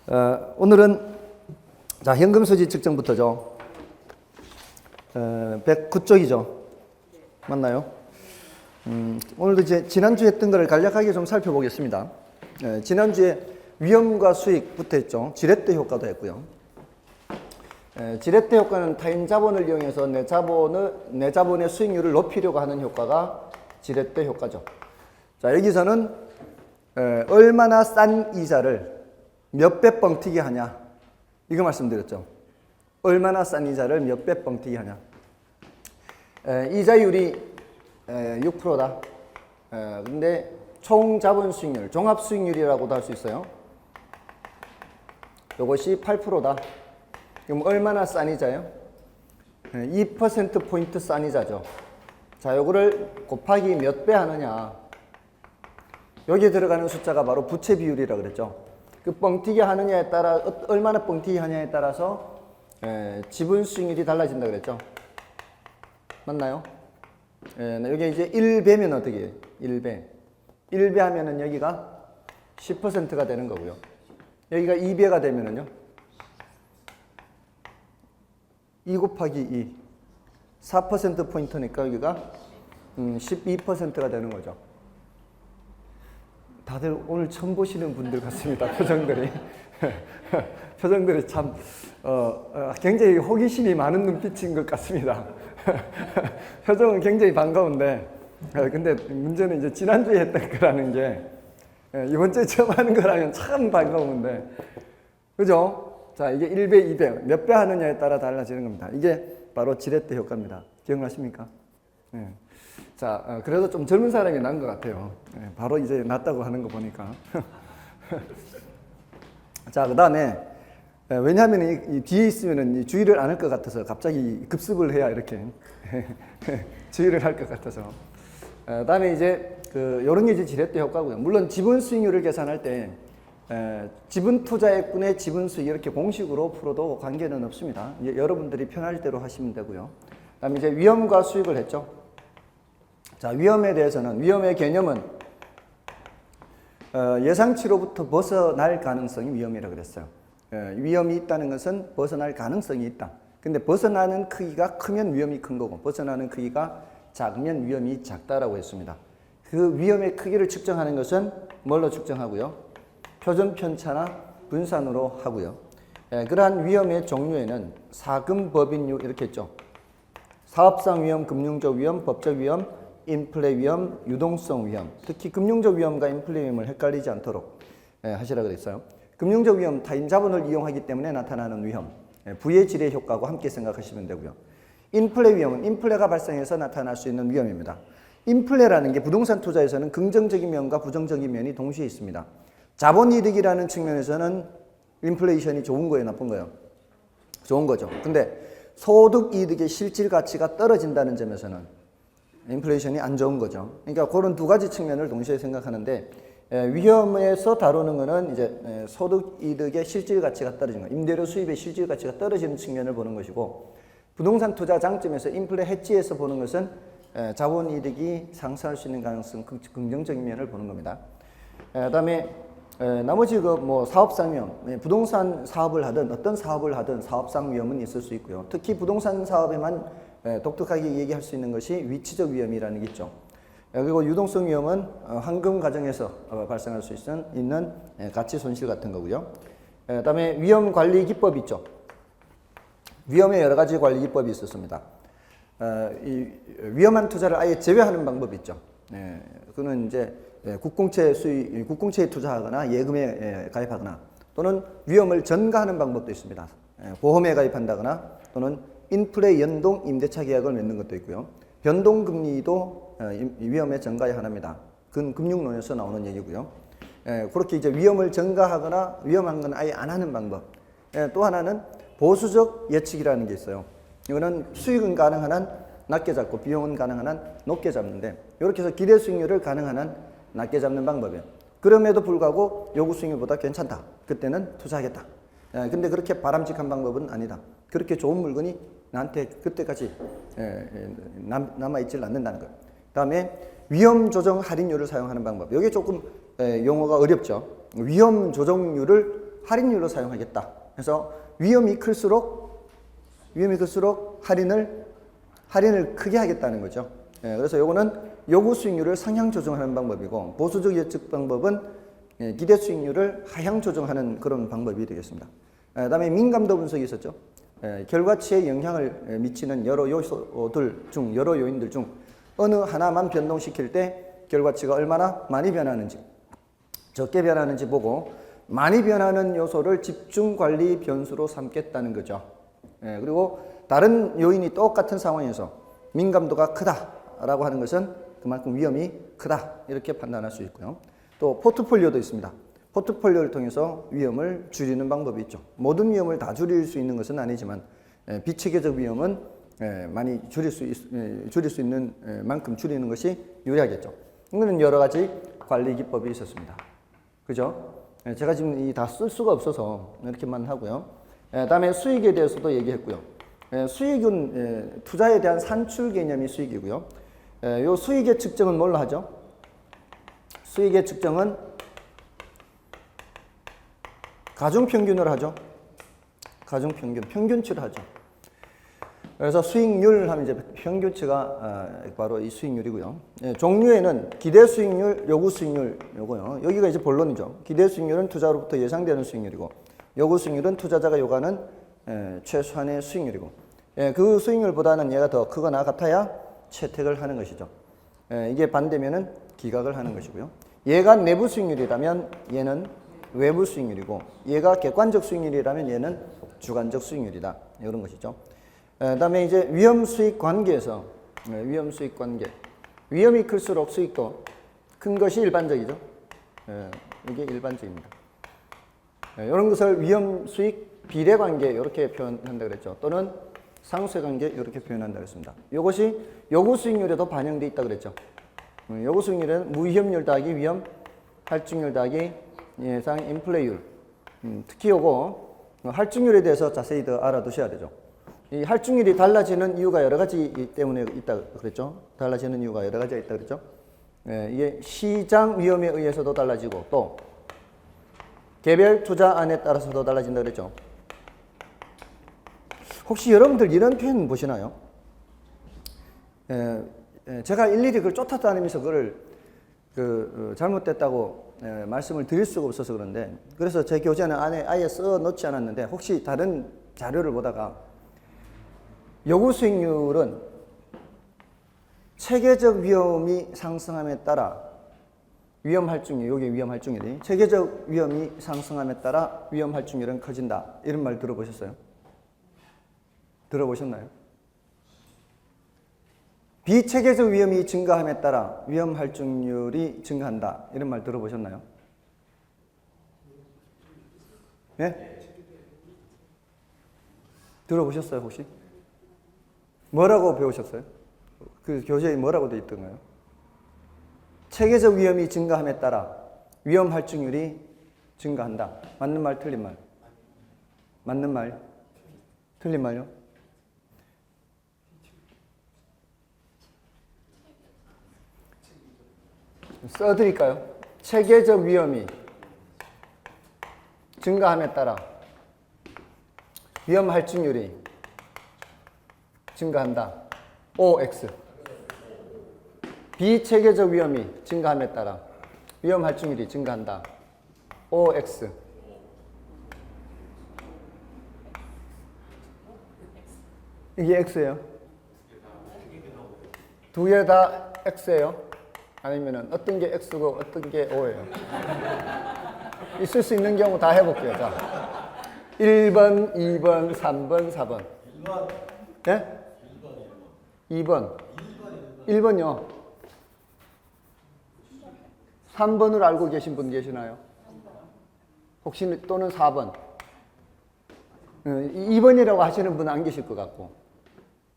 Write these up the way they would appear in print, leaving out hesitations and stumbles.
오늘은 자 현금 수지 측정부터죠. 109쪽이죠. 맞나요? 오늘도 이제 지난주에 했던 거를 간략하게 좀 살펴보겠습니다. 지난주에 위험과 수익부터 했죠. 지렛대 효과도 했고요. 지렛대 효과는 타인 자본을 이용해서 내 자본의 수익률을 높이려고 하는 효과가 지렛대 효과죠. 자, 여기서는 얼마나 싼 이자를 몇 배 뻥튀기 하냐, 이거 말씀드렸죠. 얼마나 싼 이자를 몇 배 뻥튀기 하냐. 이자율이 6%다. 근데 총 자본 수익률, 종합 수익률이라고도 할 수 있어요. 이것이 8%다. 그럼 얼마나 싼 이자예요? 2%포인트 싼 이자죠. 자, 요거를 곱하기 몇 배 하느냐. 여기에 들어가는 숫자가 바로 부채 비율이라고 그랬죠. 그 뻥튀기 하느냐에 따라, 얼마나 뻥튀기 하냐에 따라서 지분 수익률이 달라진다 그랬죠. 맞나요? 여기 이제 1배면 어떻게 해요? 1배. 1배 하면은 여기가 10%가 되는 거고요. 여기가 2배가 되면은요. 2 곱하기 2. 4%포인트니까 여기가 12%가 되는 거죠. 다들 오늘 처음 보시는 분들 같습니다. 표정들이. 표정들이 참, 굉장히 호기심이 많은 눈빛인 것 같습니다. 표정은 굉장히 반가운데, 근데 문제는 이제 지난주에 했던 거라는 게, 이번 주에 처음 하는 거라면 참 반가운데, 그죠? 자, 이게 1배, 2배, 몇 배 하느냐에 따라 달라지는 겁니다. 이게 바로 지렛대 효과입니다. 기억나십니까? 네. 자, 그래도 좀 젊은 사람이 난 것 같아요. 바로 이제 낫다고 하는 거 보니까. 자, 그 다음에, 왜냐하면 이 뒤에 있으면 이 주의를 안 할 것 같아서 갑자기 급습을 해야 이렇게 주의를 할 것 같아서. 그 다음에 이제 요런 게 이제 지렛대 효과고요. 물론 지분 수익률을 계산할 때, 지분 투자액분의 지분 수익 이렇게 공식으로 풀어도 관계는 없습니다. 이제 여러분들이 편할 대로 하시면 되고요. 그 다음에 이제 위험과 수익을 했죠. 자, 위험에 대해서는, 위험의 개념은 예상치로부터 벗어날 가능성이 위험이라고 그랬어요. 위험이 있다는 것은 벗어날 가능성이 있다. 근데 벗어나는 크기가 크면 위험이 큰 거고, 벗어나는 크기가 작으면 위험이 작다라고 했습니다. 그 위험의 크기를 측정하는 것은 뭘로 측정하고요? 표준 편차나 분산으로 하고요. 그러한 위험의 종류에는 사금, 법인유 이렇게 했죠. 사업상 위험, 금융적 위험, 법적 위험, 인플레 위험, 유동성 위험. 특히 금융적 위험과 인플레 위험을 헷갈리지 않도록 하시라 그랬어요. 금융적 위험, 타인 자본을 이용하기 때문에 나타나는 위험, 부의 지뢰 효과와 함께 생각하시면 되고요. 인플레 위험은 인플레가 발생해서 나타날 수 있는 위험입니다. 인플레라는 게 부동산 투자에서는 긍정적인 면과 부정적인 면이 동시에 있습니다. 자본이득이라는 측면에서는 인플레이션이 좋은 거예요, 나쁜 거예요? 좋은 거죠. 근데 소득이득의 실질 가치가 떨어진다는 점에서는 인플레이션이 안 좋은 거죠. 그러니까 그런 두 가지 측면을 동시에 생각하는데, 위험에서 다루는 거는 이제 소득이득의 실질 가치가 떨어지는 거, 임대료 수입의 실질 가치가 떨어지는 측면을 보는 것이고, 부동산 투자 장점에서 인플레 해지에서 보는 것은 자본이득이 상승할 수 있는 가능성, 긍정적인 면을 보는 겁니다. 그다음에 나머지 사업상 위험, 부동산 사업을 하든 어떤 사업을 하든 사업상 위험은 있을 수 있고요. 특히 부동산 사업에만 독특하게 얘기할 수 있는 것이 위치적 위험이라는 게 있죠. 그리고 유동성 위험은 황금 과정에서 발생할 수 있는 가치 손실 같은 거고요. 그다음에 위험 관리 기법이 있죠. 위험의 여러 가지 관리 기법이 있었습니다. 이 위험한 투자를 아예 제외하는 방법이 있죠. 그는 이제 국공채에 투자하거나 예금에 가입하거나, 또는 위험을 전가하는 방법도 있습니다. 보험에 가입한다거나, 또는 인플레 연동 임대차 계약을 맺는 것도 있고요. 변동금리도 위험의 전가의 하나입니다. 그건 금융론에서 나오는 얘기고요. 그렇게 이제 위험을 전가하거나 위험한 건 아예 안 하는 방법. 또 하나는 보수적 예측이라는 게 있어요. 이거는 수익은 가능한 한 낮게 잡고 비용은 가능한 한 높게 잡는데, 이렇게 해서 기대 수익률을 가능한 한 낮게 잡는 방법이에요. 그럼에도 불구하고 요구 수익률보다 괜찮다. 그때는 투자하겠다. 근데 그렇게 바람직한 방법은 아니다. 그렇게 좋은 물건이 나한테 그때까지 남아있질 않는다는 거예요. 그 다음에 위험 조정 할인율을 사용하는 방법. 여기 조금 용어가 어렵죠. 위험 조정률을 할인율로 사용하겠다. 그래서 위험이 클수록 할인을 크게 하겠다는 거죠. 그래서 요거는 요구 수익률을 상향 조정하는 방법이고, 보수적 예측 방법은 기대 수익률을 하향 조정하는 그런 방법이 되겠습니다. 그다음에 민감도 분석이 있었죠. 결과치에 영향을 미치는 여러 요인들 중 어느 하나만 변동시킬 때 결과치가 얼마나 많이 변하는지, 적게 변하는지 보고 많이 변하는 요소를 집중 관리 변수로 삼겠다는 거죠. 그리고 다른 요인이 똑같은 상황에서 민감도가 크다라고 하는 것은 그만큼 위험이 크다, 이렇게 판단할 수 있고요. 또 포트폴리오도 있습니다. 포트폴리오를 통해서 위험을 줄이는 방법이 있죠. 모든 위험을 다 줄일 수 있는 것은 아니지만 비체계적 위험은 많이 줄일 수 있는 만큼 줄이는 것이 유리하겠죠. 이거는 여러 가지 관리 기법이 있었습니다. 그죠? 제가 지금 다 쓸 수가 없어서 이렇게만 하고요. 다음에 수익에 대해서도 얘기했고요. 수익은 투자에 대한 산출 개념이 수익이고요. 요 수익의 측정은 뭘로 하죠? 수익의 측정은 가중평균으로 하죠. 가중평균, 평균치로 하죠. 그래서 수익률 하면 이제 평균치가 바로 이 수익률이고요. 종류에는 기대 수익률, 요구 수익률, 요거요. 여기가 이제 본론이죠. 기대 수익률은 투자로부터 예상되는 수익률이고, 요구 수익률은 투자자가 요구하는 최소한의 수익률이고, 그 수익률보다는 얘가 더 크거나 같아야 채택을 하는 것이죠. 이게 반대면은 기각을 하는 것이고요. 얘가 내부 수익률이라면 얘는 외부 수익률이고, 얘가 객관적 수익률이라면 얘는 주관적 수익률이다, 이런 것이죠. 그다음에 이제 위험 수익 관계에서 위험 수익 관계, 위험이 클수록 수익도 큰 것이 일반적이죠. 이게 일반적입니다. 이런 것을 위험 수익 비례 관계 이렇게 표현한다 그랬죠. 또는 상쇄 관계 이렇게 표현한다 그랬습니다. 이것이 요구 수익률에도 반영돼 있다 그랬죠. 요구 수익률은 무위험률 더하기 위험 할증률 더하기 예상 인플레이율. 특히 요거 할증률에 대해서 자세히 더 알아두셔야 되죠. 이 할증률이 달라지는 이유가 여러 가지 때문에 있다 그랬죠. 달라지는 이유가 여러 가지가 있다 그랬죠. 이게 시장 위험에 의해서도 달라지고, 또 개별 투자안에 따라서도 달라진다 그랬죠. 혹시 여러분들 이런 표현 보시나요? 제가 일일이 그걸 쫓아다니면서 그걸 잘못됐다고 말씀을 드릴 수가 없어서 그런데, 그래서 제 교재는 안에 아예 써 놓지 않았는데, 혹시 다른 자료를 보다가 요구 수익률은 체계적 위험이 상승함에 따라 위험 할증률, 여기 위험 할증률이 체계적 위험이 상승함에 따라 위험 할증률은 커진다, 이런 말 들어보셨어요? 들어보셨나요? 비체계적 위험이 증가함에 따라 위험 할증률이 증가한다, 이런 말 들어보셨나요? 네? 들어보셨어요, 혹시? 뭐라고 배우셨어요? 그 교재에 뭐라고 되어 있던가요? 체계적 위험이 증가함에 따라 위험 할증률이 증가한다. 맞는 말, 틀린 말? 맞는 말? 틀린 말요? 써드릴까요? 체계적 위험이 증가함에 따라 위험 할증률이 증가한다. OX. 비체계적 위험이 증가함에 따라 위험 할증률이 증가한다. OX. 이게 X예요? 두 개 다 X예요? 아니면은 어떤 게 X고 어떤 게 O예요? 있을 수 있는 경우 다 해볼게요. 자, 1번, 2번, 3번, 4번. 1번. 예? 2번. 1번요. 3번을 알고 계신 분 계시나요? 혹시 또는 4번. 2번이라고 하시는 분 안 계실 것 같고.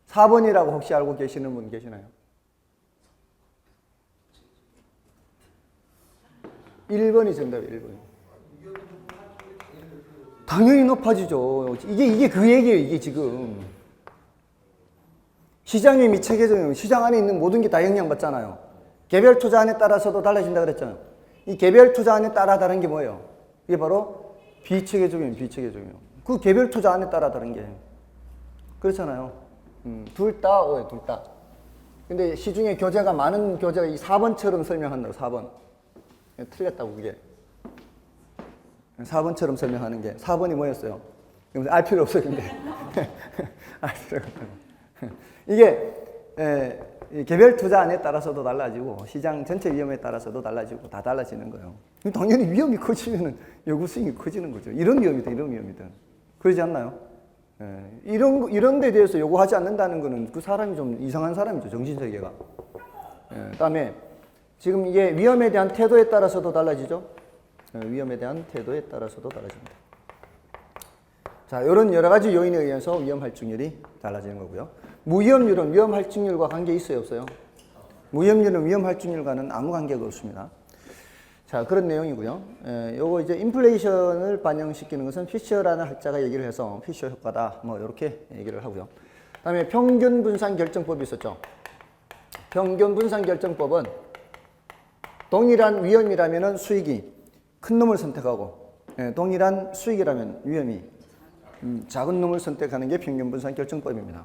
4번이라고 혹시 알고 계시는 분 계시나요? 1번이 정답이에요. 1번. 당연히 높아지죠. 이게 그 얘기예요. 이게 지금. 시장의 미체계적인, 시장 안에 있는 모든 게 다 영향받잖아요. 개별 투자안에 따라서도 달라진다 그랬잖아요. 이 개별 투자안에 따라 다른 게 뭐예요? 이게 바로 비체계적이면 비체계적이요. 그 개별 투자 안에 따라 다른 게 그렇잖아요. 둘 다 오해, 둘 다. 근데 시중에 교재가 많은 교재가 이 4번처럼 설명한다고 4번. 틀렸다고 그게. 4번처럼 설명하는 게 4번이 뭐였어요? 알 필요 없어요, 근데. 알 필요 없어요. 이게 개별 투자안에 따라서도 달라지고 시장 전체 위험에 따라서도 달라지고 다 달라지는 거예요. 당연히 위험이 커지면 요구 수익이 커지는 거죠. 이런 위험이든 이런 위험이든. 그러지 않나요? 이런 데 대해서 요구하지 않는다는 거는 그 사람이 좀 이상한 사람이죠. 정신세계가. 그다음에 지금 이게 위험에 대한 태도에 따라서도 달라지죠. 위험에 대한 태도에 따라서도 달라집니다. 자, 이런 여러 가지 요인에 의해서 위험 할증률이 달라지는 거고요. 무위험률은 위험 할증률과 관계 있어요, 없어요? 무위험률은 위험 할증률과는 아무 관계가 없습니다. 자, 그런 내용이고요. 요거 이제 인플레이션을 반영시키는 것은 피셔라는 학자가 얘기를 해서 피셔 효과다. 뭐 이렇게 얘기를 하고요. 그다음에 평균 분산 결정법이 있었죠. 평균 분산 결정법은 동일한 위험이라면은 수익이 큰 놈을 선택하고 동일한 수익이라면 위험이 작은 놈을 선택하는 게 평균 분산 결정법입니다.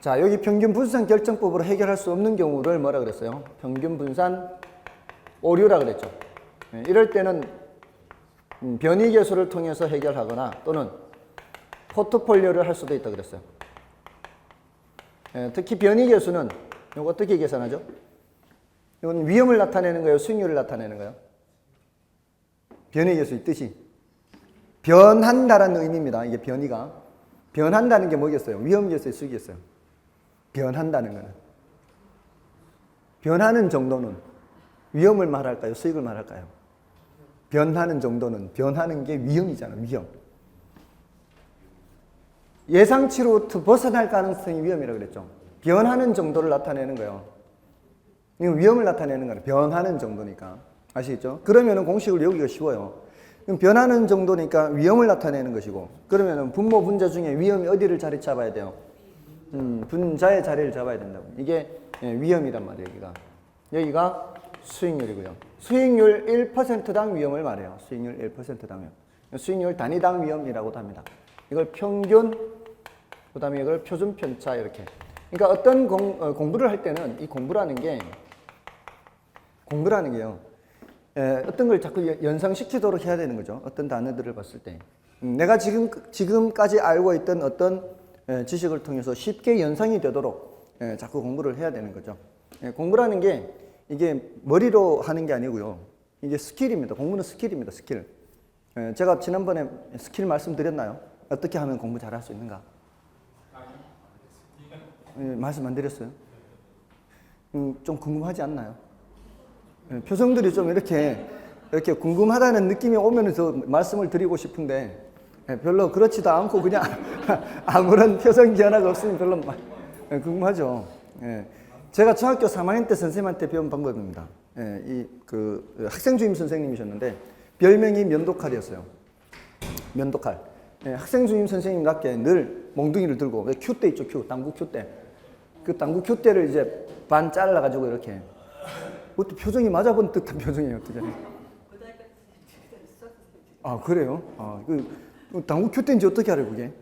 자, 여기 평균 분산 결정법으로 해결할 수 없는 경우를 뭐라 그랬어요? 평균 분산 오류라 그랬죠. 이럴 때는 변이 계수를 통해서 해결하거나 또는 포트폴리오를 할 수도 있다 그랬어요. 특히 변이 계수는 이거 어떻게 계산하죠? 이건 위험을 나타내는 거예요? 수익률을 나타내는 거예요? 변이 계수의 뜻이 변한다라는 의미입니다. 이게 변이가. 변한다는 게 뭐겠어요? 위험 계수의 수익이겠어요. 변한다는 거는. 변하는 정도는 위험을 말할까요? 수익을 말할까요? 변하는 정도는 변하는 게 위험이잖아요. 위험. 예상치로부터 벗어날 가능성이 위험이라고 그랬죠. 변하는 정도를 나타내는 거예요. 이건 위험을 나타내는 거예요. 변하는 정도니까. 아시겠죠? 그러면은 공식을 외우기가 쉬워요. 그럼 변하는 정도니까 위험을 나타내는 것이고, 그러면은 분모 분자 중에 위험이 어디를 자리 잡아야 돼요? 분자의 자리를 잡아야 된다고. 이게 위험이란 말이에요, 여기가. 여기가 수익률이고요. 수익률 1%당 위험을 말해요. 수익률 1%당 위험. 수익률 단위당 위험이라고도 합니다. 이걸 평균, 그 다음에 이걸 표준 편차 이렇게. 그러니까 어떤 공부를 할 때는 이 공부라는 게요. 어떤 걸 자꾸 연상시키도록 해야 되는 거죠. 어떤 단어들을 봤을 때. 내가 지금까지 알고 있던 어떤 지식을 통해서 쉽게 연상이 되도록 자꾸 공부를 해야 되는 거죠. 공부라는 게 이게 머리로 하는 게 아니고요. 이게 스킬입니다. 공부는 스킬입니다. 스킬. 제가 지난번에 스킬 말씀드렸나요? 어떻게 하면 공부 잘할 수 있는가? 말씀 안 드렸어요? 좀 궁금하지 않나요? 표정들이 좀 이렇게 궁금하다는 느낌이 오면서 말씀을 드리고 싶은데 별로 그렇지도 않고 그냥 아무런 표정 변화가 없으면 별로 궁금하죠. 제가 중학교 3학년 때 선생님한테 배운 방법입니다. 학생 주임 선생님이셨는데 별명이 면도칼이었어요. 면도칼. 학생 주임 선생님답게 늘 몽둥이를 들고 큐대 있죠, 큐, 당구 큐대. 그 당구 큐대를 이제 반 잘라가지고 이렇게. 그것도 표정이 맞아본 듯한 표정이에요, 어떻게. 아, 그래요? 그 당구 큐대인지 어떻게 알아요, 그게?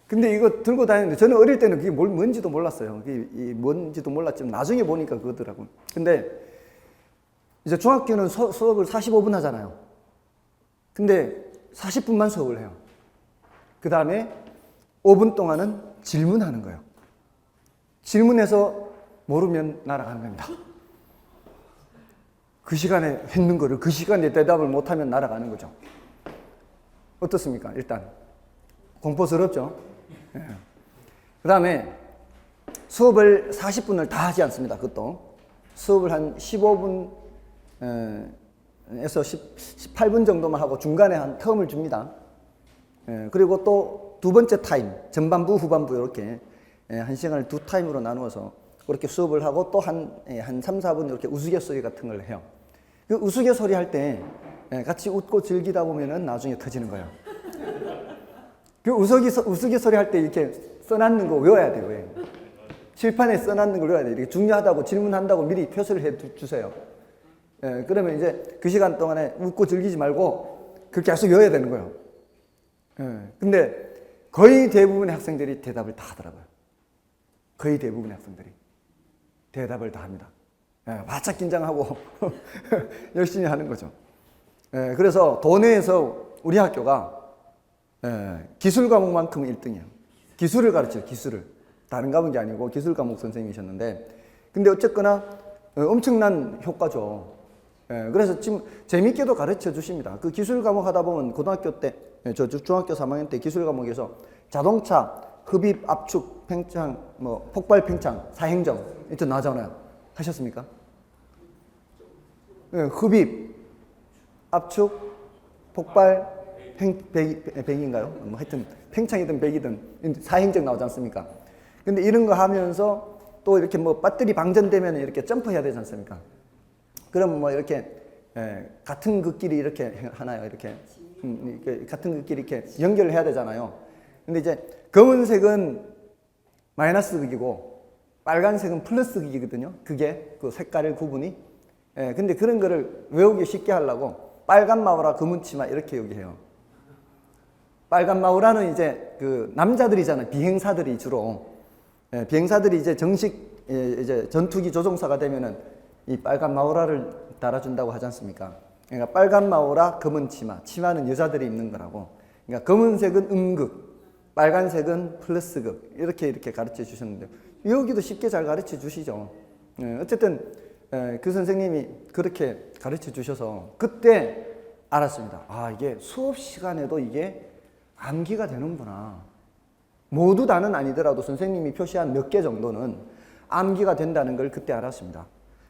근데 이거 들고 다니는데 저는 어릴 때는 그게 뭔지도 몰랐어요. 그게 뭔지도 몰랐지만 나중에 보니까 그거더라고요. 근데 이제 중학교는 수업을 45분 하잖아요. 근데 40분만 수업을 해요. 그 다음에 5분 동안은 질문하는 거예요. 질문해서 모르면 날아가는 겁니다. 그 시간에 했는 거를 그 시간에 대답을 못하면 날아가는 거죠. 어떻습니까? 일단 공포스럽죠. 그 다음에 수업을 40분을 다 하지 않습니다. 그것도 수업을 한 15분 에서 18분 정도만 하고 중간에 한 텀을 줍니다. 그리고 또 두 번째 타임, 전반부, 후반부 이렇게 한 시간을 두 타임으로 나누어서 그렇게 수업을 하고 또 한 3, 4분 이렇게 우스갯소리 같은 걸 해요. 그 우스갯소리 할 때 같이 웃고 즐기다 보면은 나중에 터지는 거예요. 그 우스갯소리 할 때 이렇게 써놨는 거 외워야 돼요. 왜? 칠판에 써놨는 걸 외워야 돼요. 이렇게 중요하다고 질문한다고 미리 표시를 해 주세요. 그러면 이제 그 시간 동안에 웃고 즐기지 말고 그렇게 계속 외워야 되는 거예요. 근데 거의 대부분의 학생들이 대답을 다 하더라고요. 거의 대부분의 학생들이 대답을 다 합니다. 바짝 긴장하고 열심히 하는 거죠. 그래서 도내에서 우리 학교가 기술 과목만큼은 1등이에요. 기술을 가르쳐요. 기술을. 다른 과목이 아니고 기술 과목 선생님이셨는데, 근데 어쨌거나 엄청난 효과죠. 그래서 지금 재밌게도 가르쳐 주십니다. 그 기술 과목 하다 보면 고등학교 때, 저 중학교 3학년 때 기술 과목에서 자동차, 흡입, 압축, 팽창, 뭐 폭발 팽창, 사행정 이렇게 나잖아요. 하셨습니까? 흡입, 압축, 폭발, 백인가요? 뭐 하여튼 팽창이든 백이든 사행정 나오지 않습니까? 근데 이런 거 하면서 또 이렇게 뭐 배터리 방전되면 이렇게 점프해야 되지 않습니까? 그럼 뭐 이렇게 같은 극끼리 이렇게 하나요? 이렇게 같은 극끼리 이렇게 연결을 해야 되잖아요. 근데 이제 검은색은 마이너스 극이고 빨간색은 플러스 극이거든요. 그게 그 색깔의 구분이. 근데 그런 거를 외우기 쉽게 하려고 빨간 마우라 검은 치마 이렇게 얘기해요. 빨간 마우라는 이제 그 남자들이잖아요. 비행사들이 주로. 비행사들이 이제 정식 이제 전투기 조종사가 되면은 이 빨간 마우라를 달아준다고 하지 않습니까? 그러니까 빨간 마우라, 검은 치마. 치마는 여자들이 입는 거라고. 그러니까 검은색은 음극, 빨간색은 플러스극. 이렇게 가르쳐 주셨는데, 여기도 쉽게 잘 가르쳐 주시죠. 어쨌든 그 선생님이 그렇게 가르쳐 주셔서 그때 알았습니다. 아, 이게 수업 시간에도 이게 암기가 되는구나. 모두 다는 아니더라도 선생님이 표시한 몇 개 정도는 암기가 된다는 걸 그때 알았습니다.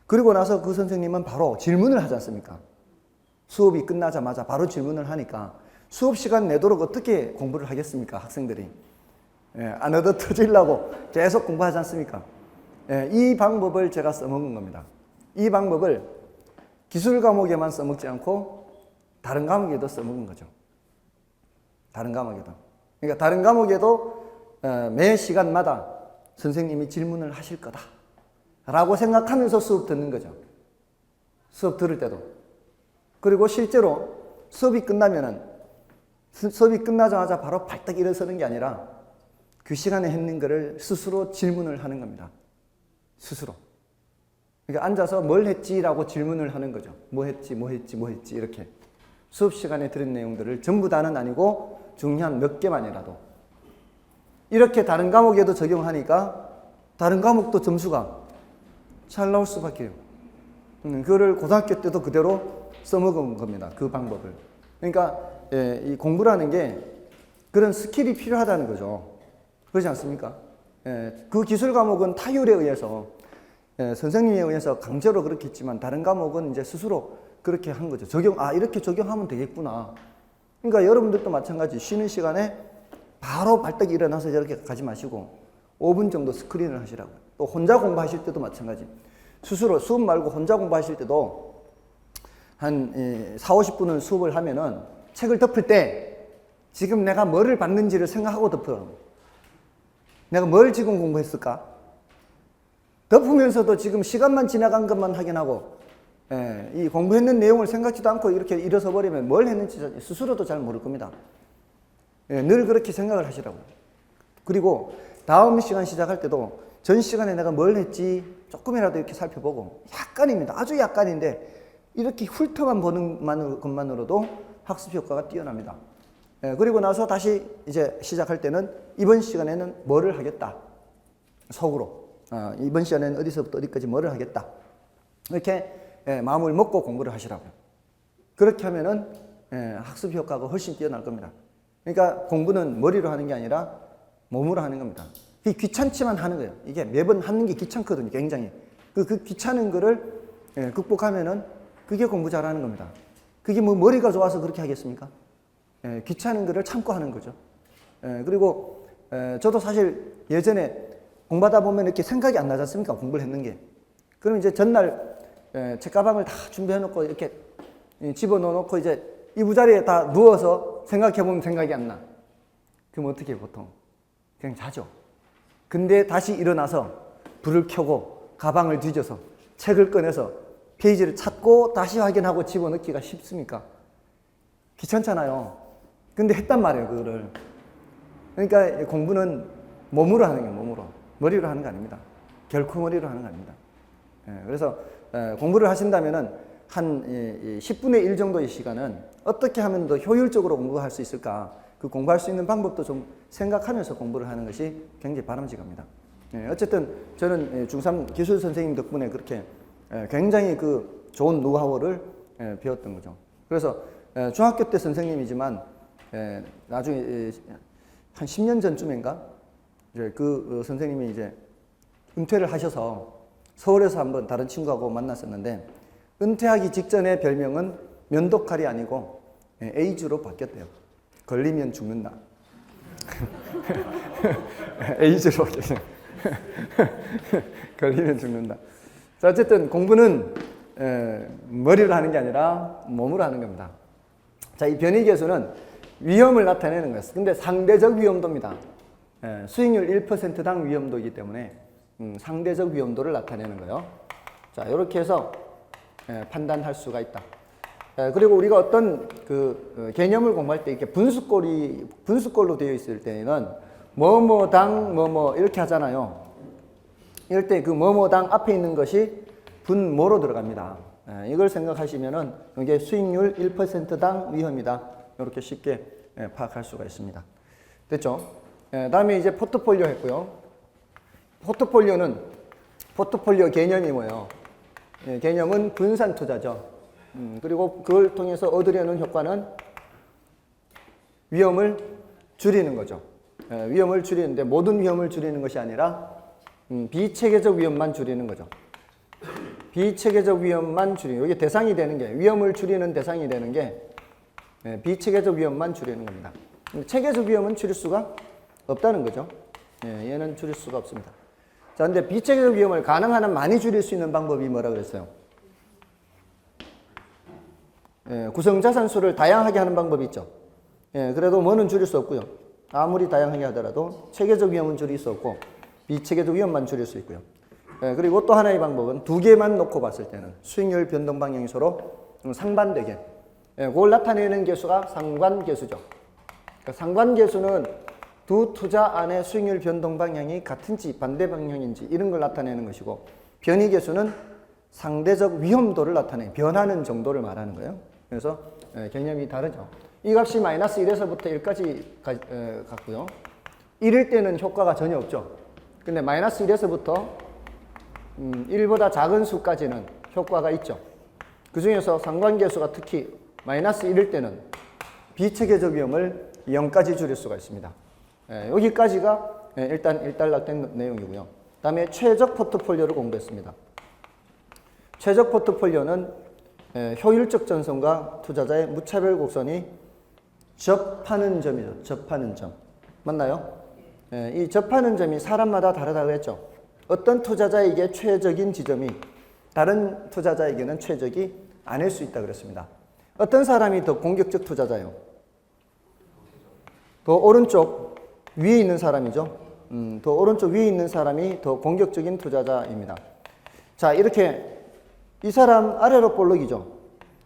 그리고 나서 그 선생님은 바로 질문을 하지 않습니까? 수업이 끝나자마자 바로 질문을 하니까 수업 시간 내도록 어떻게 공부를 하겠습니까? 학생들이. 안 얻어 터지려고 계속 공부하지 않습니까? 이 방법을 제가 써먹은 겁니다. 이 방법을 기술 과목에만 써먹지 않고 다른 과목에도 써먹은 거죠. 다른 과목에도. 그러니까 다른 과목에도 매 시간마다 선생님이 질문을 하실 거다 라고 생각하면서 수업 듣는 거죠. 수업 들을 때도. 그리고 실제로 수업이 끝나면은 수업이 끝나자마자 바로 발딱 일어서는 게 아니라 그 시간에 했는 거를 스스로 질문을 하는 겁니다. 스스로. 그러니까 앉아서 뭘 했지라고 질문을 하는 거죠. 뭐 했지 이렇게. 수업 시간에 들은 내용들을 전부 다는 아니고 중요한 몇 개만이라도. 이렇게 다른 과목에도 적용하니까 다른 과목도 점수가 잘 나올 수밖에요. 그거를 고등학교 때도 그대로 써먹은 겁니다. 그 방법을. 그러니까 이 공부라는 게 그런 스킬이 필요하다는 거죠. 그렇지 않습니까? 그 기술 과목은 타율에 의해서 선생님에 의해서 강제로 그렇게 했지만 다른 과목은 이제 스스로 그렇게 한 거죠. 이렇게 적용하면 되겠구나. 그러니까 여러분들도 마찬가지. 쉬는 시간에 바로 발딱 일어나서 저렇게 가지 마시고 5분 정도 스크린을 하시라고요. 또 혼자 공부하실 때도 마찬가지. 스스로 수업 말고 혼자 공부하실 때도 한 4, 50분을 수업을 하면은 책을 덮을 때 지금 내가 뭐를 봤는지를 생각하고 덮어요. 내가 뭘 지금 공부했을까? 덮으면서도 지금 시간만 지나간 것만 확인하고 이 공부했는 내용을 생각지도 않고 이렇게 일어서 버리면 뭘 했는지 스스로도 잘 모를 겁니다. 늘 그렇게 생각을 하시라고요. 그리고 다음 시간 시작할 때도 전 시간에 내가 뭘 했지 조금이라도 이렇게 살펴보고 약간입니다. 아주 약간인데 이렇게 훑어만 보는 것만으로도 학습 효과가 뛰어납니다. 그리고 나서 다시 이제 시작할 때는 이번 시간에는 뭐를 하겠다. 속으로. 이번 시간에는 어디서부터 어디까지 뭐를 하겠다. 이렇게 마음을 먹고 공부를 하시라고요. 그렇게 하면은 학습 효과가 훨씬 뛰어날 겁니다. 그러니까 공부는 머리로 하는 게 아니라 몸으로 하는 겁니다. 귀찮지만 하는 거예요. 이게 매번 하는 게 귀찮거든요. 굉장히. 그 귀찮은 거를 극복하면은 그게 공부 잘하는 겁니다. 그게 뭐 머리가 좋아서 그렇게 하겠습니까? 귀찮은 거를 참고 하는 거죠. 그리고 저도 사실 예전에 공부하다 보면 이렇게 생각이 안 나지 않습니까? 공부를 했는 게. 그럼 이제 전날 책가방을 다 준비해 놓고 이렇게 집어넣어 놓고 이제 이부자리에 다 누워서 생각해 보면 생각이 안 나. 그럼 어떻게 해요, 보통? 그냥 자죠. 근데 다시 일어나서 불을 켜고 가방을 뒤져서 책을 꺼내서 페이지를 찾고 다시 확인하고 집어넣기가 쉽습니까? 귀찮잖아요. 근데 했단 말이에요, 그거를. 그러니까 공부는 몸으로 하는 게 몸으로. 머리로 하는 거 아닙니다. 결코 머리로 하는 거 아닙니다. 그래서 공부를 하신다면은 한 10분의 1 정도의 시간은 어떻게 하면 더 효율적으로 공부할 수 있을까? 그 공부할 수 있는 방법도 좀 생각하면서 공부를 하는 것이 굉장히 바람직합니다. 어쨌든 저는 중3 기술 선생님 덕분에 그렇게 굉장히 그 좋은 노하우를 배웠던 거죠. 그래서 중학교 때 선생님이지만 나중에 한 10년 전쯤인가 이제 그 선생님이 이제 은퇴를 하셔서 서울에서 한번 다른 친구하고 만났었는데 은퇴하기 직전에 별명은 면도칼이 아니고 에이즈로 바뀌었대요. 걸리면 죽는다. 에이즈로 바뀌었어요. 걸리면 죽는다. 자, 어쨌든 공부는 머리로 하는 게 아니라 몸으로 하는 겁니다. 자, 이 변이계수는 위험을 나타내는 것입니다. 근데 상대적 위험도입니다. 수익률 1%당 위험도이기 때문에 상대적 위험도를 나타내는 거예요. 자, 이렇게 해서 판단할 수가 있다. 그리고 우리가 어떤 그 개념을 공부할 때 이렇게 분수꼴로 되어 있을 때는 뭐뭐당 뭐뭐 이렇게 하잖아요. 이럴 때 그 뭐뭐당 앞에 있는 것이 분모로 들어갑니다. 이걸 생각하시면은 이게 수익률 1%당 위험이다. 이렇게 쉽게 파악할 수가 있습니다. 됐죠? 다음에 이제 포트폴리오 했고요. 포트폴리오 개념이 뭐예요? 개념은 분산 투자죠. 그리고 그걸 통해서 얻으려는 효과는 위험을 줄이는 거죠. 위험을 줄이는데 모든 위험을 줄이는 것이 아니라 비체계적 위험만 줄이는 거죠. 비체계적 위험만 줄이는, 이게 대상이 되는 게, 위험을 줄이는 대상이 되는 게 비체계적 위험만 줄이는 겁니다. 체계적 위험은 줄일 수가 없다는 거죠. 얘는 줄일 수가 없습니다. 자, 근데 비체계적 위험을 가능한 한 많이 줄일 수 있는 방법이 뭐라 그랬어요? 구성자산수를 다양하게 하는 방법이 있죠. 그래도 뭐는 줄일 수 없고요. 아무리 다양하게 하더라도 체계적 위험은 줄일 수 없고 비체계적 위험만 줄일 수 있고요. 그리고 또 하나의 방법은 두 개만 놓고 봤을 때는 수익률 변동 방향이 서로 상반되게 그걸 나타내는 계수가 상관계수죠. 그러니까 상관계수는 두 투자 안에 수익률 변동 방향이 같은지 반대 방향인지 이런 걸 나타내는 것이고 변이계수는 상대적 위험도를 나타내 변하는 정도를 말하는 거예요. 그래서 개념이 다르죠. 이 값이 마이너스 1에서부터 1까지 같고요. 1일 때는 효과가 전혀 없죠. 근데 마이너스 1에서부터 1보다 작은 수까지는 효과가 있죠. 그 중에서 상관계수가 특히 마이너스 1일 때는 비체계적 위험을 0까지 줄일 수가 있습니다. 여기까지가 일단 일단락된 내용이고요. 다음에 최적 포트폴리오를 공부했습니다. 최적 포트폴리오는 효율적 전선과 투자자의 무차별 곡선이 접하는 점이죠. 접하는 점. 맞나요? 이 접하는 점이 사람마다 다르다고 했죠. 어떤 투자자에게 최적인 지점이 다른 투자자에게는 최적이 아닐 수 있다고 그랬습니다. 어떤 사람이 더 공격적 투자자예요? 더 오른쪽 위에 있는 사람이죠. 더 오른쪽 위에 있는 사람이 더 공격적인 투자자입니다. 자, 이렇게 이 사람 아래로 볼록이죠.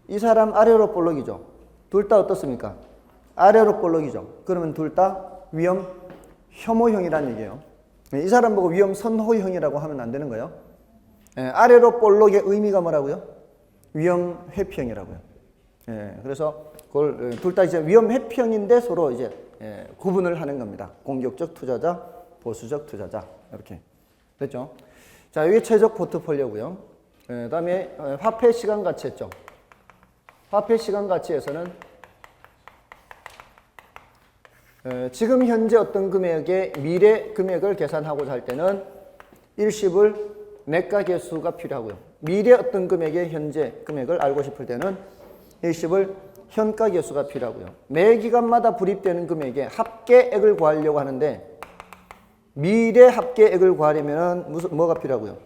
이 사람 아래로 볼록이죠. 둘 다 어떻습니까? 아래로 볼록이죠. 그러면 둘 다 위험 혐오형이라는 얘기예요. 이 사람 보고 위험 선호형이라고 하면 안 되는 거예요. 아래로 볼록의 의미가 뭐라고요? 위험 회피형이라고요. 그래서 그걸 둘 다 이제 위험 회피형인데 서로 이제 구분을 하는 겁니다. 공격적 투자자, 보수적 투자자 이렇게 됐죠. 자, 이게 최적 포트폴리오고요. 그다음에 화폐 시간 가치 했죠. 화폐 시간 가치에서는 지금 현재 어떤 금액의 미래 금액을 계산하고자 할 때는 일시불 매가 계수가 필요하고요. 미래 어떤 금액의 현재 금액을 알고 싶을 때는 일시불 현가 계수가 필요하고요. 매 기간마다 불입되는 금액의 합계액을 구하려고 하는데 미래 합계액을 구하려면 뭐가 필요하고요?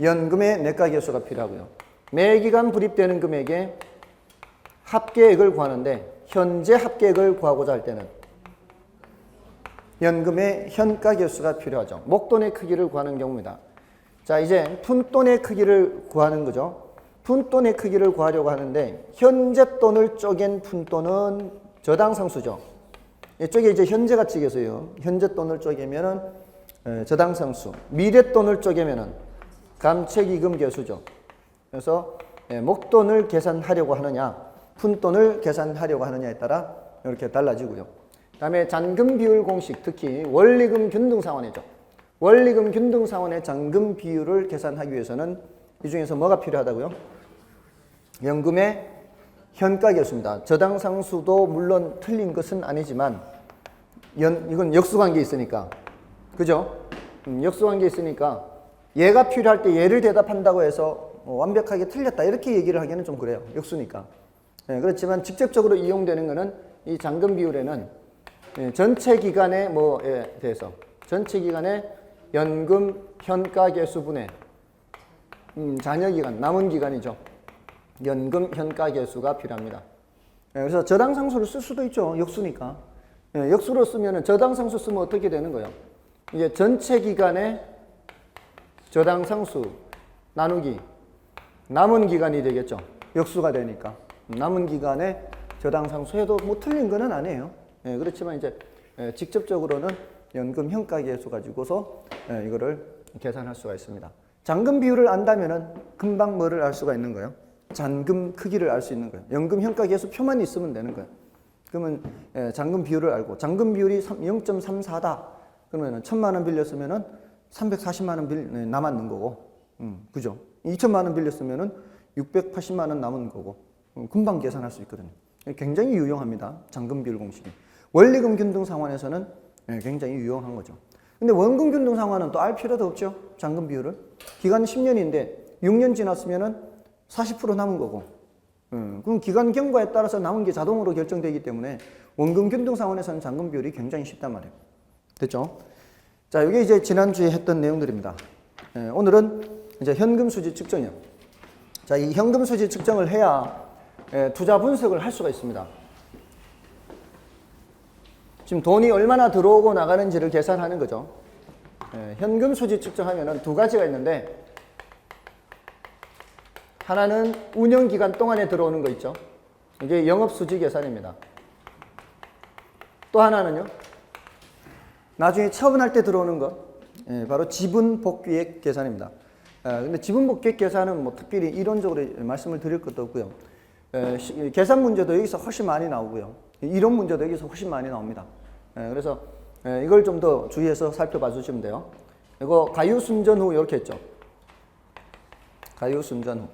연금의 매가 계수가 필요하고요. 매 기간 불입되는 금액의 합계액을 구하는데 현재 합계액을 구하고자 할 때는 연금의 현가 계수가 필요하죠. 목돈의 크기를 구하는 경우입니다. 자, 이제 푼돈의 크기를 구하는 거죠. 푼돈의 크기를 구하려고 하는데 현재 돈을 쪼갠 푼돈은 저당상수죠. 이쪽에 이제 현재 가치계수예요. 현재 돈을 쪼개면은 저당상수, 미래 돈을 쪼개면은 감채기금 계수죠. 그래서 목돈을 계산하려고 하느냐, 푼돈을 계산하려고 하느냐에 따라 이렇게 달라지고요. 그다음에 잔금 비율 공식, 특히 원리금 균등 상환이죠. 원리금 균등 상환의 잔금 비율을 계산하기 위해서는 이 중에서 뭐가 필요하다고요? 연금의 현가 계수입니다. 저당상수도 물론 틀린 것은 아니지만 이건 역수관계 있으니까, 그죠? 역수관계 있으니까 얘가 필요할 때 얘를 대답한다고 해서 완벽하게 틀렸다 이렇게 얘기를 하기는 좀 그래요. 역수니까. 그렇지만 직접적으로 이용되는 것은 이 잔금 비율에는 전체 기간의 뭐에 대해서 전체 기간의 연금 현가 계수분의 잔여 기간, 남은 기간이죠. 연금 현가 계수가 필요합니다. 그래서 저당상수를 쓸 수도 있죠. 역수니까. 역수로 쓰면 저당상수 쓰면 어떻게 되는 거예요? 이게 전체 기간의 저당상수 나누기 남은 기간이 되겠죠. 역수가 되니까. 남은 기간의 저당상수 해도 뭐 틀린 거는 아니에요. 그렇지만 이제 직접적으로는 연금 현가 계수 가지고서 이거를 계산할 수가 있습니다. 잔금 비율을 안다면은 금방 뭐를 알 수가 있는 거예요? 잔금 크기를 알 수 있는 거예요. 연금 현가 계수 표만 있으면 되는 거예요. 그러면 잔금 비율을 알고 잔금 비율이 0.34다. 그러면은 1,000만 원 빌렸으면은 340만 원 남았는 거고, 그죠? 2천만 원 빌렸으면은 680만 원 남은 거고, 금방 계산할 수 있거든요. 굉장히 유용합니다. 잔금 비율 공식이. 원리금 균등 상환에서는 굉장히 유용한 거죠. 근데 원금 균등 상환은 또 알 필요도 없죠. 잔금 비율을. 기간은 10년인데 6년 지났으면은 40% 남은 거고. 그럼 기간 경과에 따라서 남은 게 자동으로 결정되기 때문에 원금 균등 상환에서는 잔금 비율이 굉장히 쉽단 말이에요. 됐죠? 자, 이게 이제 지난주에 했던 내용들입니다. 오늘은 이제 현금 수지 측정이요. 자, 이 현금 수지 측정을 해야 투자 분석을 할 수가 있습니다. 지금 돈이 얼마나 들어오고 나가는지를 계산하는 거죠. 현금 수지 측정하면은 두 가지가 있는데, 하나는 운영 기간 동안에 들어오는 거 있죠. 이게 영업 수지 계산입니다. 또 하나는요, 나중에 처분할 때 들어오는 거, 바로 지분 복귀액 계산입니다. 근데 지분 복귀액 계산은 뭐 특별히 이론적으로 말씀을 드릴 것도 없고요. 계산 문제도 여기서 훨씬 많이 나오고요. 이론 문제도 여기서 훨씬 많이 나옵니다. 그래서 이걸 좀 더 주의해서 살펴봐 주시면 돼요. 이거 가유순전 후 이렇게 했죠. 가유순전 후.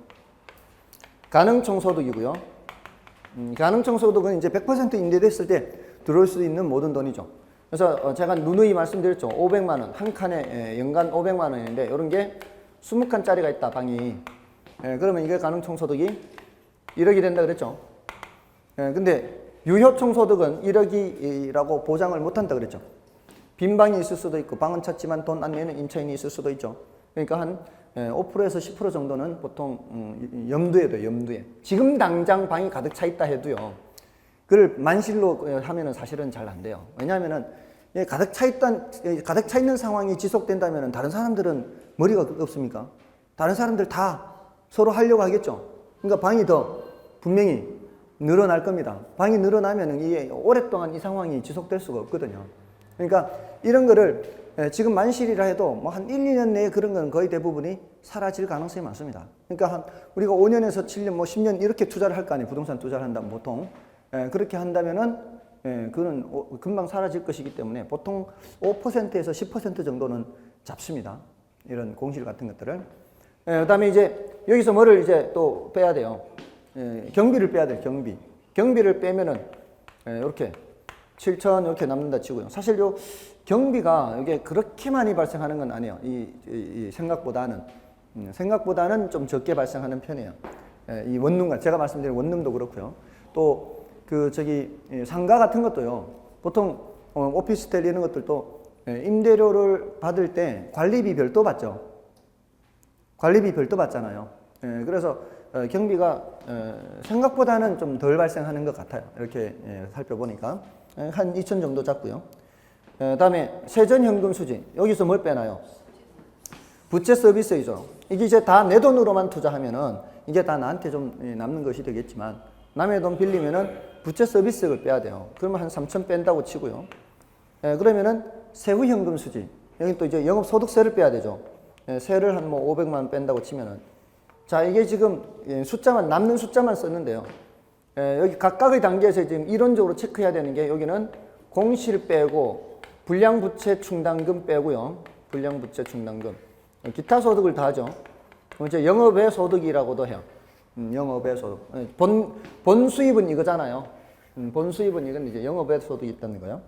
가능총소득이고요. 가능총소득은 이제 100% 임대됐을 때 들어올 수 있는 모든 돈이죠. 그래서 제가 누누이 말씀드렸죠. 500만 원, 한 칸에 연간 500만 원인데 이런 게 20칸짜리가 있다, 방이. 그러면 이게 가능총소득이 1억이 된다 그랬죠. 근데 유효총소득은 1억이라고 보장을 못한다 그랬죠. 빈 방이 있을 수도 있고 방은 찼지만 돈 안 내는 임차인이 있을 수도 있죠. 그러니까 한 5%에서 10% 정도는 보통 염두에 둬요. 염두에. 지금 당장 방이 가득 차 있다 해도요. 그걸 만실로 하면은 사실은 잘 안 돼요. 왜냐하면은 가득 차 있는 상황이 지속된다면은 다른 사람들은 머리가 없습니까? 다른 사람들 다 서로 하려고 하겠죠. 그러니까 방이 더 분명히 늘어날 겁니다. 방이 늘어나면은 이게 오랫동안 이 상황이 지속될 수가 없거든요. 그러니까 이런 거를 지금 만실이라 해도 뭐 한 1, 2년 내에 그런 건 거의 대부분이 사라질 가능성이 많습니다. 그러니까 우리가 5년에서 7년, 뭐 10년 이렇게 투자를 할 거 아니에요. 부동산 투자를 한다면 보통. 그렇게 한다면은 그는 금방 사라질 것이기 때문에 보통 5%에서 10% 정도는 잡습니다. 이런 공실 같은 것들을. 그다음에 이제 여기서 뭐를 이제 또 빼야 돼요. 경비를 빼야 돼요. 경비를 빼면은 이렇게 7천 이렇게 남는다 치고요. 사실 요 경비가 이게 그렇게 많이 발생하는 건 아니에요. 이 생각보다는 좀 적게 발생하는 편이에요. 이 원룸과 제가 말씀드린 원룸도 그렇고요. 또 상가 같은 것도요. 보통 오피스텔 이런 것들도 임대료를 받을 때 관리비 별도 받죠. 관리비 별도 받잖아요. 그래서 경비가 생각보다는 좀 덜 발생하는 것 같아요. 이렇게 살펴보니까 한 2천 정도 잡고요. 그다음에 세전현금 수지. 여기서 뭘 빼나요? 부채 서비스이죠. 이게 이제 다 내 돈으로만 투자하면은 이게 다 나한테 좀 남는 것이 되겠지만 남의 돈 빌리면은 부채 서비스액을 빼야 돼요. 그러면 한 3천 뺀다고 치고요. 그러면은 세후 현금 수지. 여기 또 이제 영업소득세를 빼야 되죠. 세를 한 뭐 500만 원 뺀다고 치면은 자, 이게 지금 숫자만 남는 숫자만 썼는데요. 여기 각각의 단계에서 지금 이론적으로 체크해야 되는 게 여기는 공실 빼고 불량부채 충당금 빼고요. 불량부채 충당금. 기타 소득을 다 하죠. 이제 영업의 소득이라고도 해요. 영업의 소득. 본 수입은 이거잖아요. 본 수입은 이건 이제 영업의 소득이 있다는 거예요.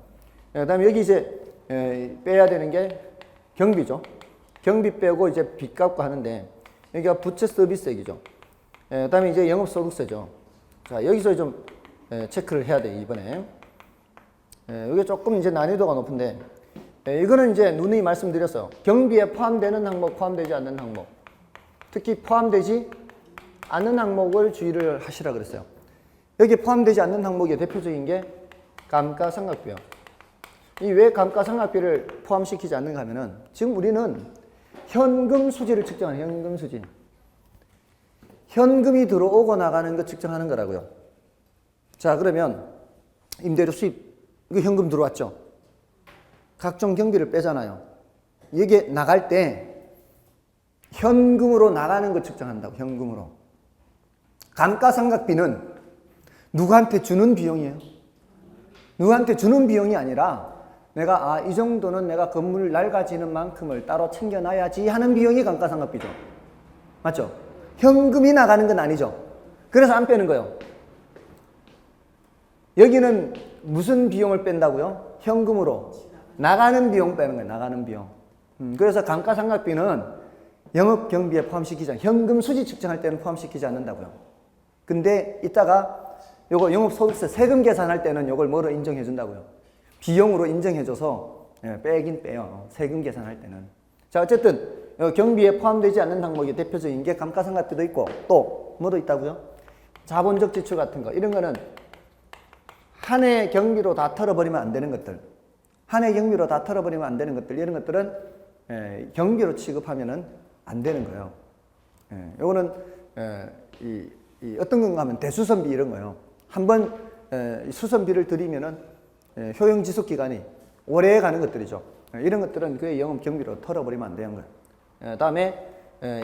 그다음에 여기 이제 빼야 되는 게 경비죠. 경비 빼고 이제 빚 갚고 하는데 여기가 부채 서비스액이죠. 그다음에 이제 영업소득세죠. 자, 여기서 좀 체크를 해야 돼 이번에. 이게 조금 이제 난이도가 높은데 이거는 이제 누누이 말씀드렸어요. 경비에 포함되는 항목, 포함되지 않는 항목. 특히 포함되지 않는 항목을 주의를 하시라 그랬어요. 여기 포함되지 않는 항목의 대표적인 게 감가상각비요. 이 왜 감가상각비를 포함시키지 않는가 하면은 지금 우리는 현금 수지를 측정하는 현금 수지. 현금이 들어오고 나가는 거 측정하는 거라고요. 자, 그러면 임대료 수입, 이거 현금 들어왔죠? 각종 경비를 빼잖아요. 이게 나갈 때 현금으로 나가는 거 측정한다고, 현금으로. 감가상각비는 누구한테 주는 비용이에요. 누구한테 주는 비용이 아니라 내가 이 정도는 내가 건물 낡아지는 만큼을 따로 챙겨놔야지 하는 비용이 감가상각비죠. 맞죠? 현금이 나가는 건 아니죠. 그래서 안 빼는 거예요. 여기는 무슨 비용을 뺀다고요? 현금으로. 나가는 비용 빼는 거예요. 나가는 비용. 그래서 감가상각비는 영업경비에 포함시키지 않아요. 현금 수지 측정할 때는 포함시키지 않는다고요. 근데 이따가 요거 영업소득세 세금 계산할 때는 요걸 뭐로 인정해 준다고요? 비용으로 인정해줘서 빼긴 빼요. 세금 계산할 때는. 자, 어쨌든 경비에 포함되지 않는 항목이 대표적인 게 감가상각비도 있고 또 뭐도 있다고요? 자본적 지출 같은 거. 이런 거는 한 해 경비로 다 털어버리면 안 되는 것들. 한 해 경비로 다 털어버리면 안 되는 것들. 이런 것들은 경비로 취급하면은 안 되는 거예요. 요거는 이 어떤 건가 하면 대수선비 이런 거예요. 한번 수선비를 들이면은 효용 지속 기간이 오래 가는 것들이죠. 이런 것들은 그 영업 경비로 털어버리면 안 되는 거예요. 다음에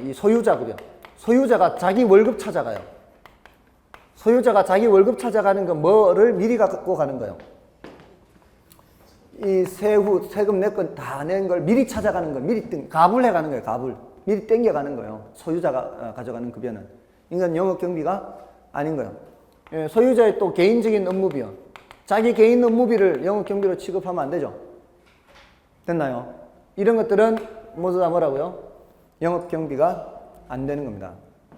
이 소유자고요. 소유자가 자기 월급 찾아가요. 소유자가 자기 월급 찾아가는 건 뭐를 미리 갖고 가는 거예요. 이 세금 내 건 다 낸 걸 미리 찾아가는 거, 미리 가불해 가는 거예요. 가불. 미리 땡겨가는 거예요. 소유자가 가져가는 급여는. 이건 영업 경비가 아닌 거예요. 소유자의 또 개인적인 업무비요. 자기 개인 업무비를 영업 경비로 취급하면 안 되죠. 됐나요? 이런 것들은 모두 다 뭐라고요? 영업 경비가 안 되는 겁니다.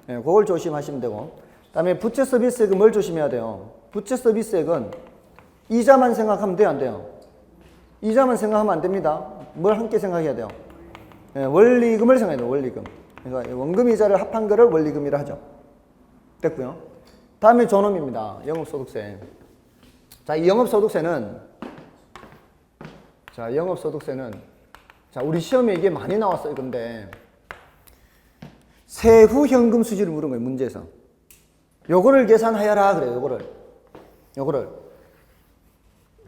그걸 조심하시면 되고. 그다음에 부채 서비스액은 뭘 조심해야 돼요? 부채 서비스액은 이자만 생각하면 돼요, 안 돼요? 이자만 생각하면 안 됩니다. 뭘 함께 생각해야 돼요? 원리금을 생각해야 돼요, 원리금. 그러니까 원금 이자를 합한 거를 원리금이라 하죠. 됐고요. 다음에 존엄입니다. 영업소득세. 자, 이 영업소득세는 우리 시험에 이게 많이 나왔어요. 근데 세후 현금 수지를 물은 거예요, 문제에서. 요거를 계산하여라 그래요.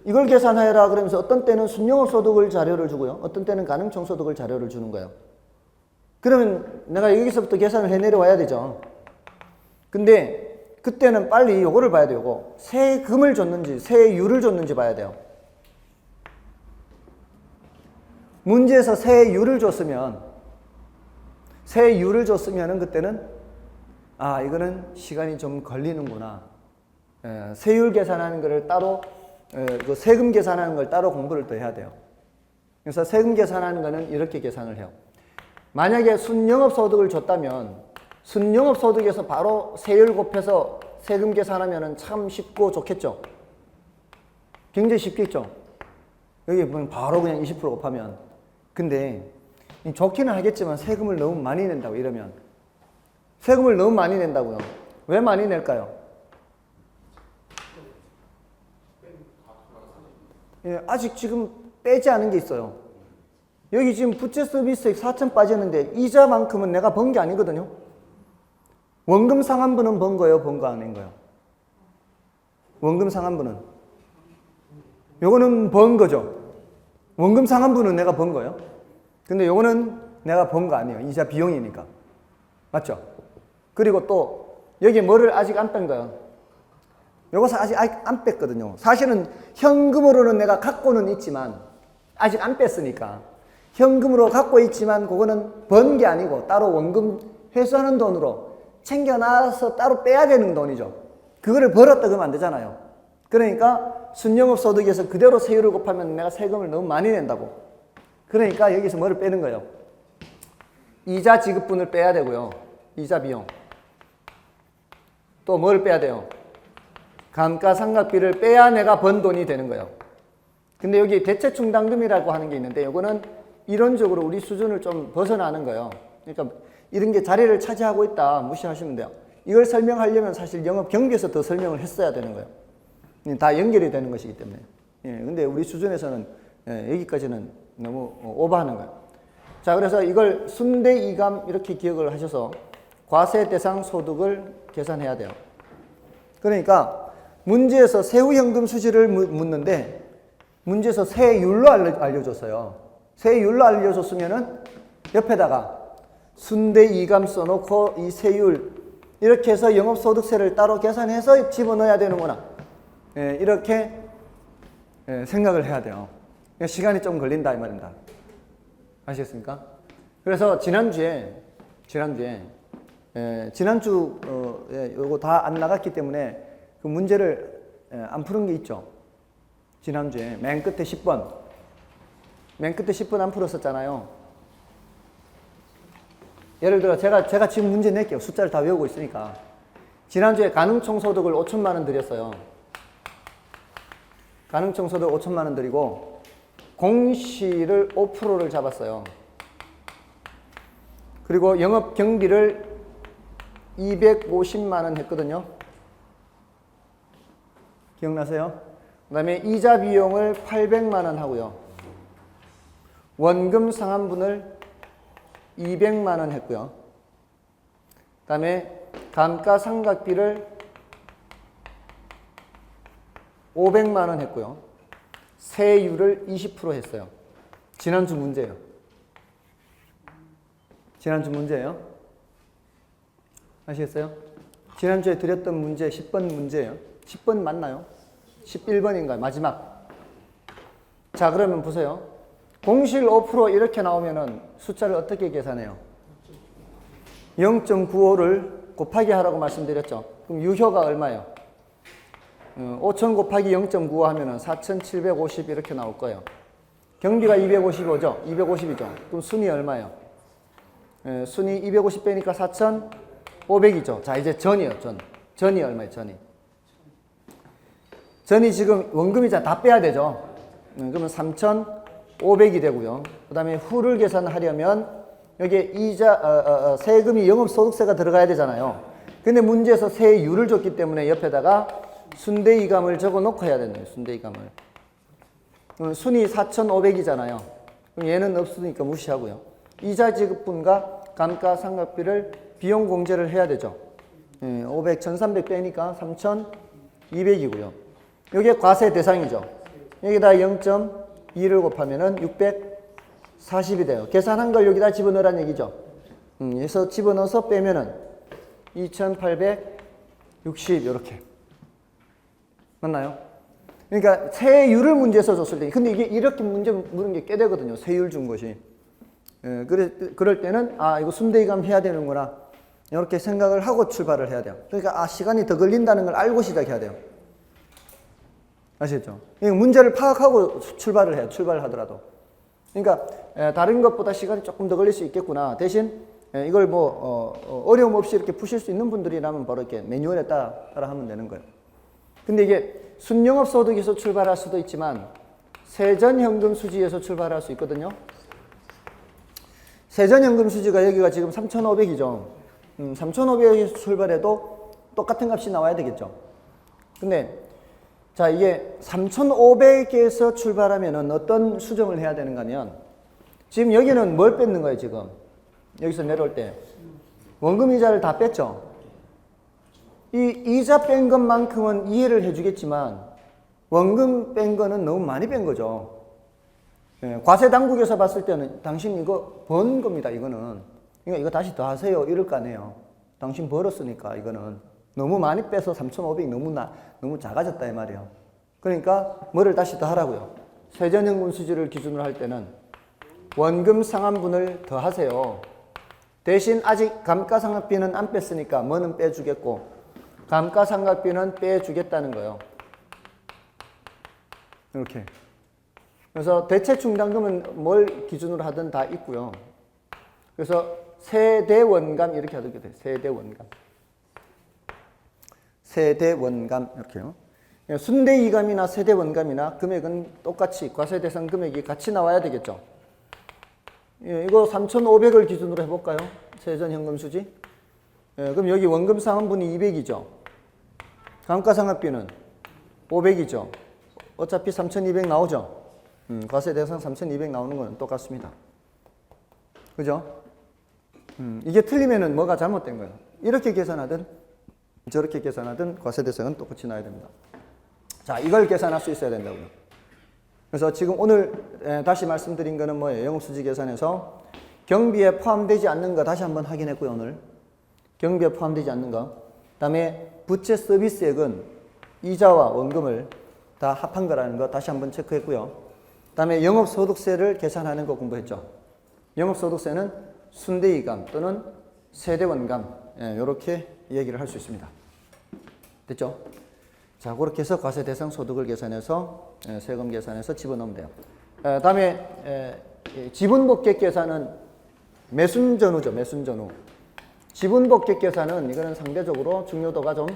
이걸 계산하여라 그러면서 어떤 때는 순영업소득을 자료를 주고요. 어떤 때는 가능총소득을 자료를 주는 거예요. 그러면 내가 여기서부터 계산을 해내려와야 되죠. 근데 그때는 빨리 요거를 봐야 돼요. 요거. 세금을 줬는지 세율을 줬는지 봐야 돼요. 문제에서 세율을 줬으면은 그때는 이거는 시간이 좀 걸리는구나. 세율 계산하는 거를 따로 그 세금 계산하는 걸 따로 공부를 더 해야 돼요. 그래서 세금 계산하는 거는 이렇게 계산을 해요. 만약에 순영업소득을 줬다면 순영업소득에서 바로 세율 곱해서 세금 계산하면 참 쉽고 좋겠죠. 굉장히 쉽겠죠. 여기 보면 바로 그냥 20% 곱하면. 근데 좋기는 하겠지만 세금을 너무 많이 낸다고 이러면. 세금을 너무 많이 낸다고요. 왜 많이 낼까요? 아직 지금 빼지 않은 게 있어요. 여기 지금 부채 서비스액 4천 빠졌는데 이자만큼은 내가 번 게 아니거든요. 원금 상환분은 번 거예요? 번 거 아닌 거예요? 원금 상환분은? 요거는 번 거죠. 원금 상환분은 내가 번 거예요. 근데 요거는 내가 번 거 아니에요. 이자 비용이니까. 맞죠? 그리고 또 여기에 뭐를 아직 안 뺀 거예요. 요것을 아직 안 뺐거든요. 사실은 현금으로는 내가 갖고는 있지만 아직 안 뺐으니까 현금으로 갖고 있지만 그거는 번 게 아니고 따로 원금 회수하는 돈으로 챙겨놔서 따로 빼야 되는 돈이죠. 그거를 벌었다 그러면 안 되잖아요. 그러니까 순영업소득에서 그대로 세율을 곱하면 내가 세금을 너무 많이 낸다고. 그러니까 여기서 뭐를 빼는 거예요? 이자 지급분을 빼야 되고요. 이자 비용. 또 뭘 빼야 돼요? 감가상각비를 빼야 내가 번 돈이 되는 거예요. 근데 여기 대체충당금이라고 하는 게 있는데 이거는 이론적으로 우리 수준을 좀 벗어나는 거예요. 그러니까 이런 게 자리를 차지하고 있다 무시하시면 돼요. 이걸 설명하려면 사실 영업 경비에서 더 설명을 했어야 되는 거예요. 다 연결이 되는 것이기 때문에. 근데 우리 수준에서는 여기까지는 너무 오버하는 거예요. 자, 그래서 이걸 순대이감 이렇게 기억을 하셔서 과세 대상 소득을 계산해야 돼요. 그러니까 문제에서 세후현금 수지를 묻는데 문제에서 세율로 알려줬어요. 세율로 알려줬으면은 옆에다가 순대이감 써놓고 이 세율 이렇게 해서 영업소득세를 따로 계산해서 집어넣어야 되는구나. 이렇게 생각을 해야 돼요. 시간이 좀 걸린다 이 말입니다. 아시겠습니까? 그래서 지난주 요거 다 안 나갔기 때문에 그 문제를 안 푸는 게 있죠. 지난주에 맨 끝에 10번 안 풀었었잖아요. 예를 들어 제가 지금 문제 낼게요. 숫자를 다 외우고 있으니까. 지난주에 가능총소득을 5천만 원 드렸어요. 가능총소득 5천만 원 드리고 공시를 5%를 잡았어요. 그리고 영업 경비를 250만 원 했거든요. 기억나세요? 그 다음에 이자 비용을 800만 원 하고요. 원금 상환분을 200만 원 했고요. 그 다음에 감가상각비를 500만 원 했고요. 세율을 20% 했어요. 지난주 문제예요. 아시겠어요? 지난주에 드렸던 문제 10번 문제예요. 10번 맞나요? 11번인가요? 마지막. 자, 그러면 보세요. 공실 5% 이렇게 나오면은 숫자를 어떻게 계산해요? 0.95를 곱하기 하라고 말씀드렸죠. 그럼 유효가 얼마예요? 5,000 곱하기 0.95 하면은 4,750 이렇게 나올 거예요. 경비가 255죠? 250이죠? 그럼 순이 얼마예요? 순이 250 빼니까 4,500이죠? 자, 이제 전이에요, 전. 전이 얼마예요, 전이? 전이 지금 원금이자 다 빼야 되죠? 그러면 3,500이 되고요. 그 다음에 후를 계산하려면 여기에 세금이 영업소득세가 들어가야 되잖아요. 근데 문제에서 세율을 줬기 때문에 옆에다가 순대이감을 적어 놓고 해야 되네요. 순대이감을. 순이 4,500이잖아요. 그럼 얘는 없으니까 무시하고요. 이자 지급분과 감가상각비를 비용 공제를 해야 되죠. 500, 1,300 빼니까 3,200이고요. 이게 과세 대상이죠. 여기다 0.2를 곱하면은 640이 돼요. 계산한 걸 여기다 집어넣으라는 얘기죠. 그래서 집어넣어서 빼면은 2,860 이렇게. 맞나요? 그러니까 세율을 문제에서 줬을 때, 근데 이게 이렇게 문제 물은 게 꽤 되거든요. 세율 준 것이. 그럴 때는 이거 순대이감 해야 되는구나. 이렇게 생각을 하고 출발을 해야 돼요. 그러니까 시간이 더 걸린다는 걸 알고 시작해야 돼요. 아시겠죠? 문제를 파악하고 출발을 해요. 출발을 하더라도. 그러니까 다른 것보다 시간이 조금 더 걸릴 수 있겠구나. 대신 이걸 어려움 없이 이렇게 푸실 수 있는 분들이라면 바로 이렇게 매뉴얼에 따라 하면 되는 거예요. 근데 이게 순영업소득에서 출발할 수도 있지만 세전현금 수지에서 출발할 수 있거든요. 세전현금 수지가 여기가 지금 3,500이죠. 3,500에서 출발해도 똑같은 값이 나와야 되겠죠. 근데 자, 이게 3,500에서 출발하면은 어떤 수정을 해야 되는가 하면 지금 여기는 뭘 뺐는 거예요, 지금? 여기서 내려올 때. 원금 이자를 다 뺐죠. 이 이자 뺀 것만큼은 이해를 해주겠지만 원금 뺀 거는 너무 많이 뺀 거죠. 예, 과세 당국에서 봤을 때는 당신 이거 번 겁니다. 이거는. 그러니까 이거 다시 더 하세요. 이럴 거 아니에요. 당신 벌었으니까 이거는 너무 많이 빼서 3,500이 너무 작아졌다 이 말이에요. 그러니까 뭐를 다시 더 하라고요. 세전연금 수지를 기준으로 할 때는 원금 상환분을 더 하세요. 대신 아직 감가상각비는 안 뺐으니까 뭐는 빼주겠고 감가상각비는 빼주겠다는 거예요. 이렇게. 그래서 대체충당금은 뭘 기준으로 하든 다 있고요. 그래서 세대원감 이렇게 하게 돼요. 세대원감. 세대원감 이렇게요. 순대이감이나 세대원감이나 금액은 똑같이 과세대상 금액이 같이 나와야 되겠죠. 예, 이거 3,500을 기준으로 해볼까요? 세전현금수지. 예, 그럼 여기 원금상환분이 200이죠. 감가상각비는 500이죠. 어차피 3,200 나오죠. 과세대상 3,200 나오는 거는 똑같습니다. 그죠? 이게 틀리면은 뭐가 잘못된 거예요. 이렇게 계산하든 저렇게 계산하든 과세대상은 똑같이 나와야 됩니다. 자, 이걸 계산할 수 있어야 된다고요. 그래서 지금 오늘 다시 말씀드린 거는 뭐예요? 영업수지 계산에서 경비에 포함되지 않는 거 다시 한번 확인했고요. 오늘 경비에 포함되지 않는 거. 그다음에 부채 서비스액은 이자와 원금을 다 합한 거라는 거 다시 한번 체크했고요. 그다음에 영업소득세를 계산하는 거 공부했죠. 영업소득세는 순대이감 또는 세대원감 이렇게 얘기를 할 수 있습니다. 됐죠? 자, 그렇게 해서 과세대상 소득을 계산해서 세금 계산해서 집어넣으면 돼요. 다음에 지분복객 계산은 매순전후죠. 매순전후. 지분복객 계산은 이거는 상대적으로 중요도가 좀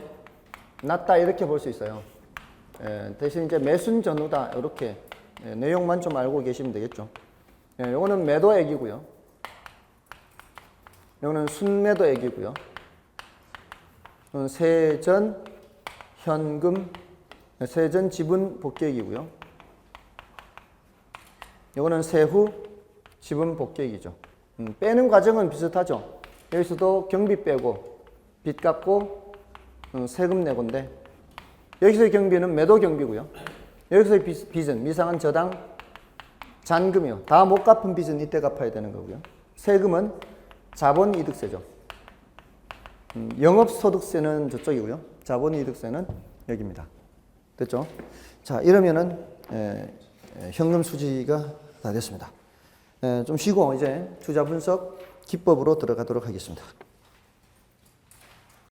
낮다 이렇게 볼 수 있어요. 대신 이제 매순전후다 이렇게 내용만 좀 알고 계시면 되겠죠. 요거는 매도액이고요. 요거는 순매도액이고요. 세전 현금 세전 지분 복객이고요. 요거는 세후 지분 복객이죠. 빼는 과정은 비슷하죠. 여기서도 경비 빼고 빚 갚고 세금 내고인데 여기서의 경비는 매도 경비고요. 여기서의 빚은 미상한 저당 잔금이요. 다 못 갚은 빚은 이때 갚아야 되는 거고요. 세금은 자본이득세죠. 영업소득세는 저쪽이고요. 자본이득세는 여기입니다. 됐죠? 자, 이러면은 현금 수지가 다 됐습니다. 좀 쉬고 이제 투자 분석 기법으로 들어가도록 하겠습니다.